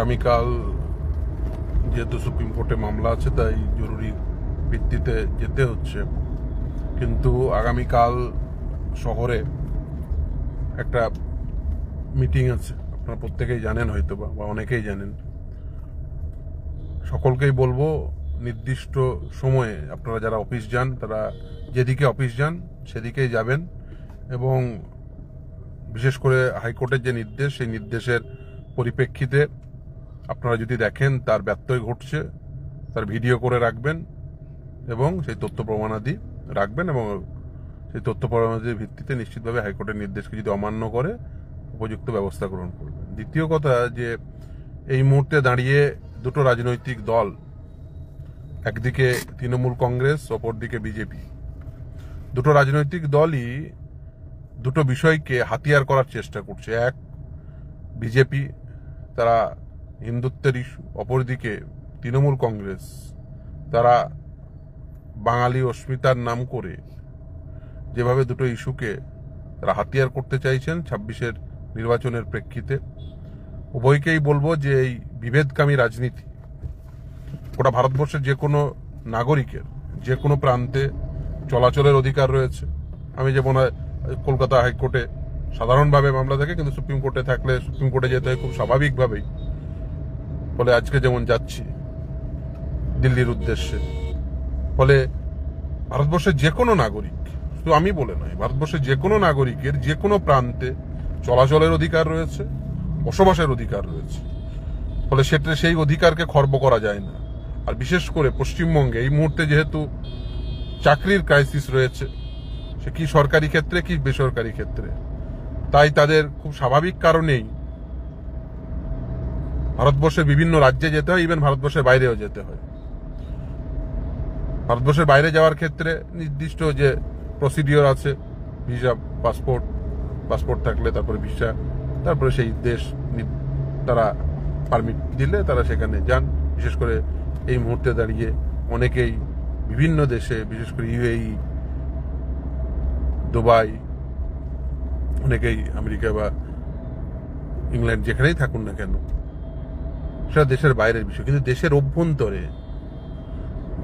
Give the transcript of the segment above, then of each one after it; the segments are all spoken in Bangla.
আগামীকাল যেহেতু সুপ্রিম কোর্টে মামলা আছে তাই জরুরি ভিত্তিতে যেতে হচ্ছে, কিন্তু আগামীকাল শহরে একটা মিটিং আছে, আপনারা প্রত্যেকেই জানেন হয়তো বা অনেকেই জানেন। সকলকেই বলবো নির্দিষ্ট সময়ে আপনারা যারা অফিস যান তারা যেদিকে অফিস যান সেদিকেই যাবেন, এবং বিশেষ করে হাইকোর্টের যে নির্দেশ সেই নির্দেশের পরিপ্রেক্ষিতে আপনারা যদি দেখেন তার ব্যত্যয় ঘটছে তার ভিডিও করে রাখবেন এবং সেই তথ্য প্রমাণাদি রাখবেন, এবং সেই তথ্য প্রমাণাদির ভিত্তিতে নিশ্চিতভাবে হাইকোর্টের নির্দেশকে যদি অমান্য করে উপযুক্ত ব্যবস্থা গ্রহণ করবেন। দ্বিতীয় কথা, যে এই মুহূর্তে দাঁড়িয়ে দুটো রাজনৈতিক দল, একদিকে তৃণমূল কংগ্রেস, অপরদিকে বিজেপি, দুটো রাজনৈতিক দলই দুটো বিষয়কে হাতিয়ার করার চেষ্টা করছে। এক, বিজেপি তারা হিন্দুত্বের ইস্যু, অপরদিকে তৃণমূল কংগ্রেস তারা বাঙালি অস্মিতার নাম করে যেভাবে দুটো ইস্যুকে তারা হাতিয়ার করতে চাইছেন ২৬-এর নির্বাচনের প্রেক্ষিতে, উভয়কেই বলবো যে এই বিভেদকামী রাজনীতি গোটা ভারতবর্ষের যে কোনো নাগরিকের যে কোনো প্রান্তে চলাচলের অধিকার রয়েছে। আমি যেমন কলকাতা হাইকোর্টে সাধারণভাবে মামলা থাকে, কিন্তু সুপ্রিম কোর্টে থাকলে সুপ্রিম কোর্টে যেতে হয় খুব স্বাভাবিকভাবেই। ফলে আজকে যেমন যাচ্ছি দিল্লির উদ্দেশ্যে, ফলে ভারতবর্ষের যে কোনো নাগরিক, শুধু আমি বলে নয়, ভারতবর্ষের যে কোনো নাগরিকের যে কোনো প্রান্তে চলাচলের অধিকার রয়েছে, বসবাসের অধিকার রয়েছে। ফলে সেটা সেই অধিকারকে খর্ব করা যায় না। আর বিশেষ করে পশ্চিমবঙ্গে এই মুহূর্তে যেহেতু চাকরির ক্রাইসিস রয়েছে, সে কি সরকারি ক্ষেত্রে কি বেসরকারি ক্ষেত্রে, তাই তাদের খুব স্বাভাবিক কারণেই ভারতবর্ষের বিভিন্ন রাজ্যে যেতে হয়, ইভেন ভারতবর্ষের বাইরেও যেতে হয়। ভারতবর্ষের বাইরে যাওয়ার ক্ষেত্রে নির্দিষ্ট যে প্রসিডিওর আছে, ভিসা, পাসপোর্ট থাকলে তারপরে ভিসা, তারপরে সেই দেশ তারা পারমিট দিলে তারা সেখানে যান। বিশেষ করে এই মুহূর্তে দাঁড়িয়ে অনেকেই বিভিন্ন দেশে, বিশেষ করে ইউএই, দুবাই, অনেকেই আমেরিকা বা ইংল্যান্ড, যেখানেই থাকুন না কেন, সেটা দেশের বাইরের বিষয়। কিন্তু দেশের অভ্যন্তরে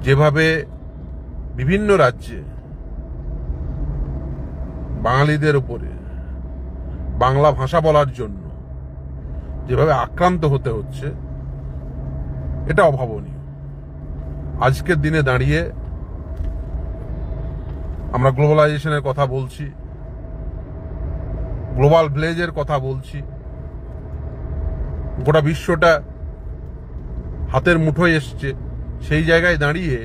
যেভাবে বিভিন্ন রাজ্যে বাঙালিদের উপরে বাংলা ভাষা বলার জন্য যেভাবে আক্রান্ত হতে হচ্ছে, এটা অভাবনীয়। আজকের দিনে দাঁড়িয়ে আমরা গ্লোবালাইজেশনের কথা বলছি, গ্লোবাল ভিলেজের কথা বলছি, গোটা বিশ্বটা হাতের মুঠোয় এসছে। সেই জায়গায় দাঁড়িয়ে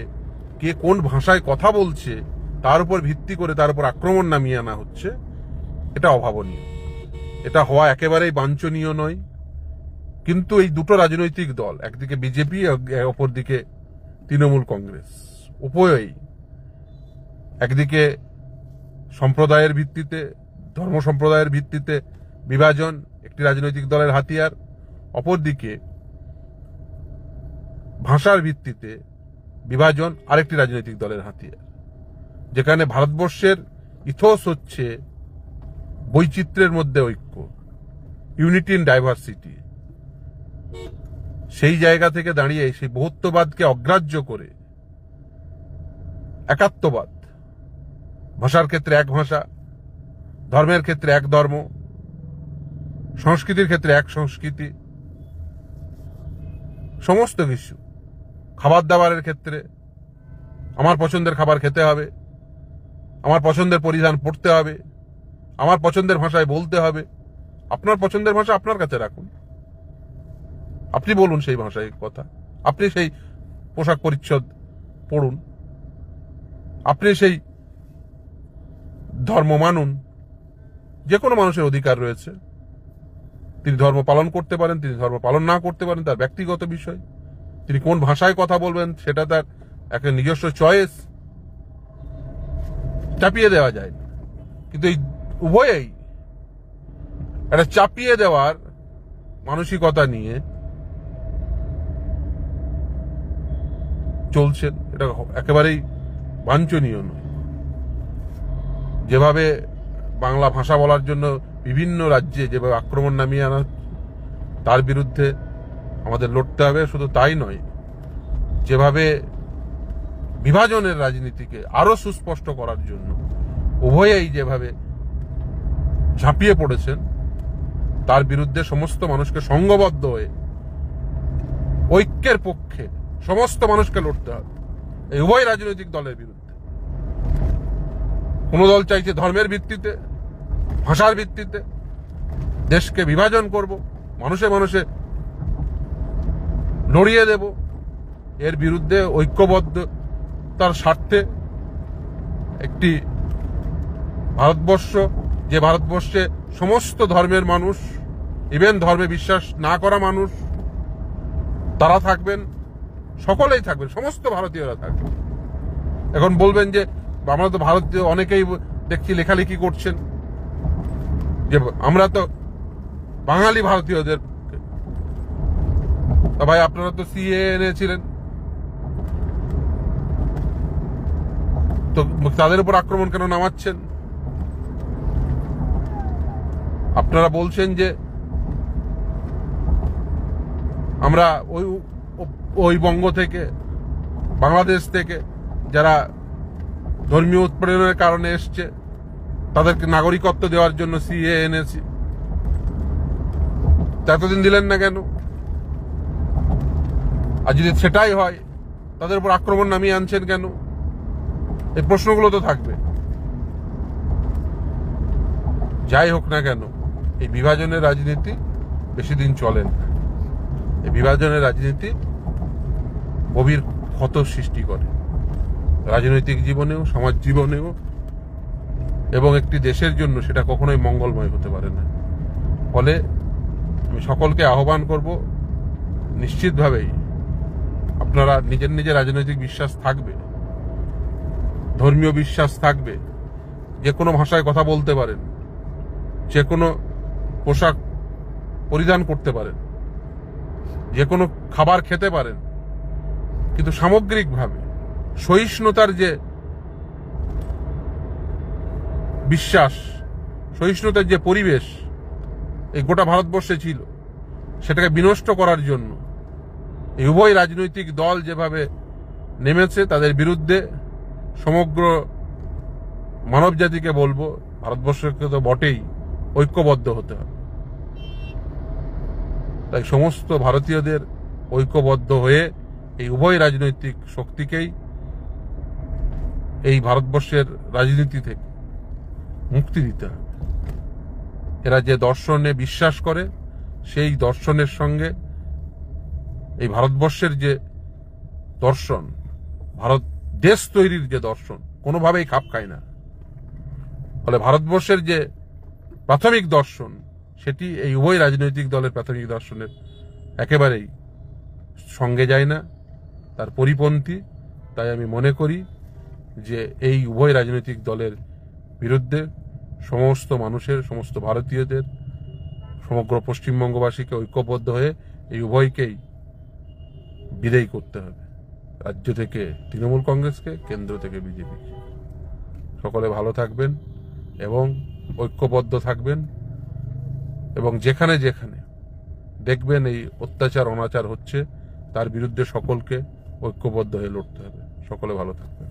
কে কোন ভাষায় কথা বলছে তার উপর ভিত্তি করে তার উপর আক্রমণ নামিয়ে আনা হচ্ছে, এটা অভাবনীয়। এটা হওয়া একেবারেই বাঞ্ছনীয় নয়। কিন্তু এই দুটো রাজনৈতিক দল, একদিকে বিজেপি, অপরদিকে তৃণমূল কংগ্রেস, উভয়ই একদিকে সম্প্রদায়ের ভিত্তিতে, ধর্ম সম্প্রদায়ের ভিত্তিতে বিভাজন একটি রাজনৈতিক দলের হাতিয়ার, অপরদিকে ভাষার ভিত্তিতে বিভাজন আরেকটি রাজনৈতিক দলের হাতিয়ার। যেখানে ভারতবর্ষের ইথোস হচ্ছে বৈচিত্র্যের মধ্যে ঐক্য, ইউনিটি ইন ডাইভার্সিটি। সেই জায়গা থেকে দাঁড়িয়ে সেই বহুত্ববাদকে অগ্রাহ্য করে একাত্মবাদ, ভাষার ক্ষেত্রে এক ভাষা, ধর্মের ক্ষেত্রে এক ধর্ম, সংস্কৃতির ক্ষেত্রে এক সংস্কৃতি, সমস্ত কিছু, খাবার দাবারের ক্ষেত্রে আমার পছন্দের খাবার খেতে হবে, আমার পছন্দের পরিধান পড়তে হবে, আমার পছন্দের ভাষায় বলতে হবে। আপনার পছন্দের ভাষা আপনার কাছে রাখুন, আপনি বলুন সেই ভাষায় কথা, আপনি সেই পোশাক পরিচ্ছদ পড়ুন, আপনি সেই ধর্ম মানুন। যে কোনো মানুষের অধিকার রয়েছে, তিনি ধর্ম পালন করতে পারেন, তিনি ধর্ম পালন না করতে পারেন, তার ব্যক্তিগত বিষয়। তিনি কোন ভাষায় কথা বলবেন সেটা তার একটা নিজস্ব চয়েস, চাপিয়ে দেওয়া যায় না। কিন্তু এই উভয়েই একটা চাপিয়ে দেওয়ার মানসিকতা নিয়ে চলছেন, এটা একেবারেই বাঞ্ছনীয় নয়। যেভাবে বাংলা ভাষা বলার জন্য বিভিন্ন রাজ্যে যেভাবে আক্রমণ নামিয়ে আনা, তার বিরুদ্ধে আমাদের লড়তে হবে। শুধু তাই নয়, যেভাবে বিভাজনের রাজনীতিকে আরো সুস্পষ্ট করার জন্য উভয়েই যেভাবে ঝাঁপিয়ে পড়েছেন, তার বিরুদ্ধে সমস্ত মানুষকে সংঘবদ্ধ হয়ে ঐক্যের পক্ষে সমস্ত মানুষকে লড়তে হবে এই উভয় রাজনৈতিক দলের বিরুদ্ধে। কোন দল চাইছে ধর্মের ভিত্তিতে, ভাষার ভিত্তিতে দেশকে বিভাজন করব, মানুষে মানুষে লড়িয়ে দেব, এর বিরুদ্ধে ঐক্যবদ্ধ তার স্বার্থে একটি ভারতবর্ষ, যে ভারতবর্ষে সমস্ত ধর্মের মানুষ, ইভেন ধর্মে বিশ্বাস না করা মানুষ, তারা থাকবেন, সকলেই থাকবেন, সমস্ত ভারতীয়রা থাকবেন। এখন বলবেন যে আমরা তো ভারতীয়, অনেকেই দেখছি লেখালেখি করছেন যে আমরা তো বাঙালি ভারতীয়দের, ভাই আপনারা তো সিএ এনেছিলেন, তো তাদের উপর আক্রমণ কেন নামাচ্ছেন? আপনারা বলছেন যে আমরা ওই বঙ্গ থেকে, বাংলাদেশ থেকে যারা ধর্মীয় উৎপীড়নের কারণে এসছে তাদেরকে নাগরিকত্ব দেওয়ার জন্য সিএ এনেছি, এতদিন দিলেন না কেন? আর যদি সেটাই হয় তাদের উপর আক্রমণ নামিয়ে আনছেন কেন? এই প্রশ্নগুলো তো থাকবে। যাই হোক না কেন, এই বিভাজনের রাজনীতি বেশি দিন চলে না। এই বিভাজনের রাজনীতি গভীর ক্ষত সৃষ্টি করে রাজনৈতিক জীবনেও, সমাজ জীবনেও, এবং একটি দেশের জন্য সেটা কখনোই মঙ্গলময় হতে পারে না। ফলে আমি সকলকে আহ্বান করব, নিশ্চিতভাবেই আপনারা নিজের নিজের রাজনৈতিক বিশ্বাস থাকবে, ধর্মীয় বিশ্বাস থাকবে, যে কোনো ভাষায় কথা বলতে পারেন, যে কোনো পোশাক পরিধান করতে পারেন, যে কোনো খাবার খেতে পারেন, কিন্তু সামগ্রিকভাবে সহিষ্ণুতার যে বিশ্বাস, সহিষ্ণুতার যে পরিবেশ এই গোটা ভারতবর্ষে ছিল, সেটাকে বিনষ্ট করার জন্য এই উভয় রাজনৈতিক দল যেভাবে নেমেছে, তাদের বিরুদ্ধে সমগ্র মানব জাতিকে বলবো, ভারতবর্ষকে তো বটেই, ঐক্যবদ্ধ হতে হবে। তাই সমস্ত ভারতীয়দের ঐক্যবদ্ধ হয়ে এই উভয় রাজনৈতিক শক্তিকেই এই ভারতবর্ষের রাজনীতি থেকে মুক্তি দিতে হবে। এরা যে দর্শনে বিশ্বাস করে, সেই দর্শনের সঙ্গে এই ভারতবর্ষের যে দর্শন, ভারত দেশ তৈরির যে দর্শন, কোনোভাবেই খাপ খায় না। ফলে ভারতবর্ষের যে প্রাথমিক দর্শন, সেটি এই উভয় রাজনৈতিক দলের প্রাথমিক দর্শনের একেবারেই সঙ্গে যায় না, তার পরিপন্থী। তাই আমি মনে করি যে এই উভয় রাজনৈতিক দলের বিরুদ্ধে সমস্ত মানুষের, সমস্ত ভারতীয়দের, সমগ্র পশ্চিমবঙ্গবাসীকে ঐক্যবদ্ধ হয়ে এই উভয়কেই বিদায়ী করতে হবে, রাজ্য থেকে তৃণমূল কংগ্রেসকে, কেন্দ্র থেকে বিজেপিকে। সকলে ভালো থাকবেন এবং ঐক্যবদ্ধ থাকবেন, এবং যেখানে যেখানে দেখবেন এই অত্যাচার অনাচার হচ্ছে, তার বিরুদ্ধে সকলকে ঐক্যবদ্ধ হয়ে লড়তে হবে। সকলে ভালো থাকবেন।